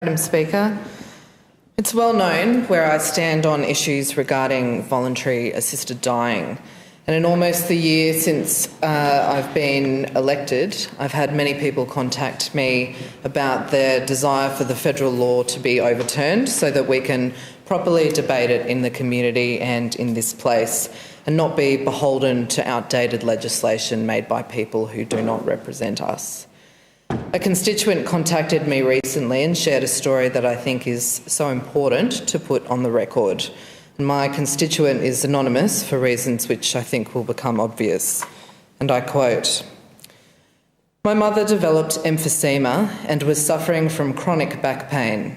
Madam Speaker, it's well known where I stand on issues regarding voluntary assisted dying. And in almost the year since I've been elected, I've had many people contact me about their desire for the federal law to be overturned so that we can properly debate it in the community and in this place and not be beholden to outdated legislation made by people who do not represent us. A constituent contacted me recently and shared a story that I think is so important to put on the record. My constituent is anonymous for reasons which I think will become obvious. And I quote, "My mother developed emphysema and was suffering from chronic back pain.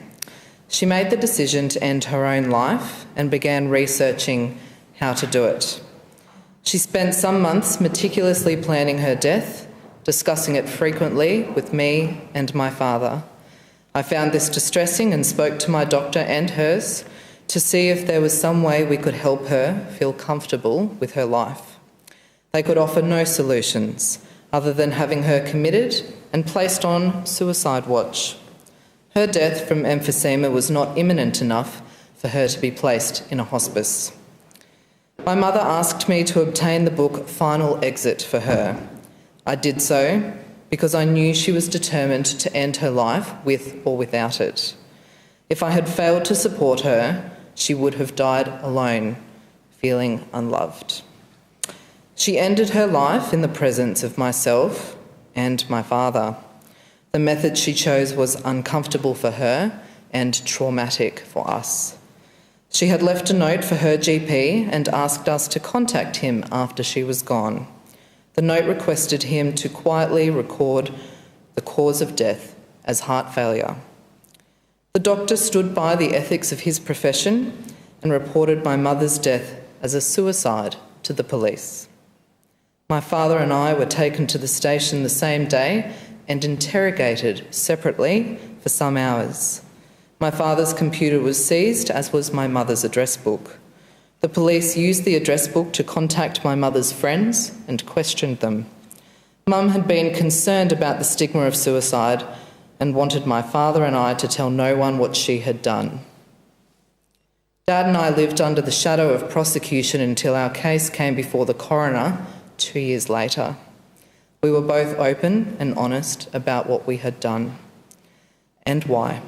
She made the decision to end her own life and began researching how to do it. She spent some months meticulously planning her death, discussing it frequently with me and my father. I found this distressing and spoke to my doctor and hers to see if there was some way we could help her feel comfortable with her life. They could offer no solutions other than having her committed and placed on suicide watch. Her death from emphysema was not imminent enough for her to be placed in a hospice. My mother asked me to obtain the book Final Exit for her. I did so because I knew she was determined to end her life with or without it. If I had failed to support her, she would have died alone, feeling unloved. She ended her life in the presence of myself and my father. The method she chose was uncomfortable for her and traumatic for us. She had left a note for her GP and asked us to contact him after she was gone. The note requested him to quietly record the cause of death as heart failure. The doctor stood by the ethics of his profession and reported my mother's death as a suicide to the police. My father and I were taken to the station the same day and interrogated separately for some hours. My father's computer was seized, as was my mother's address book. The police used the address book to contact my mother's friends and questioned them. Mum had been concerned about the stigma of suicide and wanted my father and I to tell no one what she had done. Dad and I lived under the shadow of prosecution until our case came before the coroner 2 years later. We were both open and honest about what we had done and why.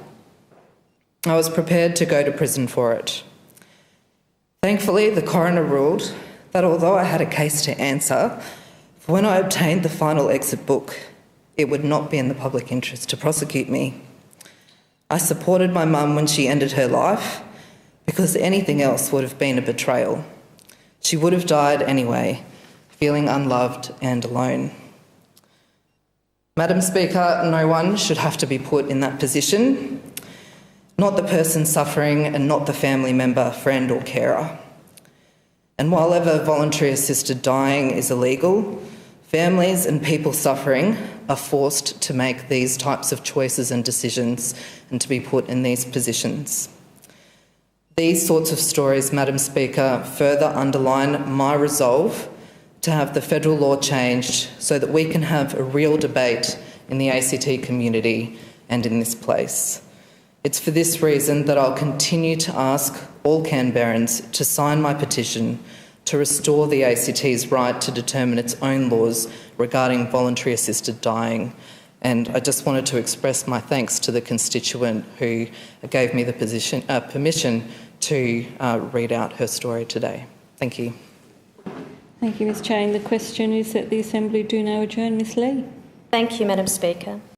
I was prepared to go to prison for it. Thankfully, the coroner ruled that although I had a case to answer, when I obtained the Final Exit book, it would not be in the public interest to prosecute me. I supported my mum when she ended her life because anything else would have been a betrayal. She would have died anyway, feeling unloved and alone. Madam Speaker, no one should have to be put in that position. Not the person suffering and not the family member, friend or carer. And while ever voluntary assisted dying is illegal, families and people suffering are forced to make these types of choices and decisions and to be put in these positions. These sorts of stories, Madam Speaker, further underline my resolve to have the federal law changed so that we can have a real debate in the ACT community and in this place. It's for this reason that I'll continue to ask all Canberrans to sign my petition to restore the ACT's right to determine its own laws regarding voluntary assisted dying. And I just wanted to express my thanks to the constituent who gave me the permission to read out her story today. Thank you. Thank you, Ms Chain. The question is that the Assembly do now adjourn. Ms Lee. Thank you, Madam Speaker.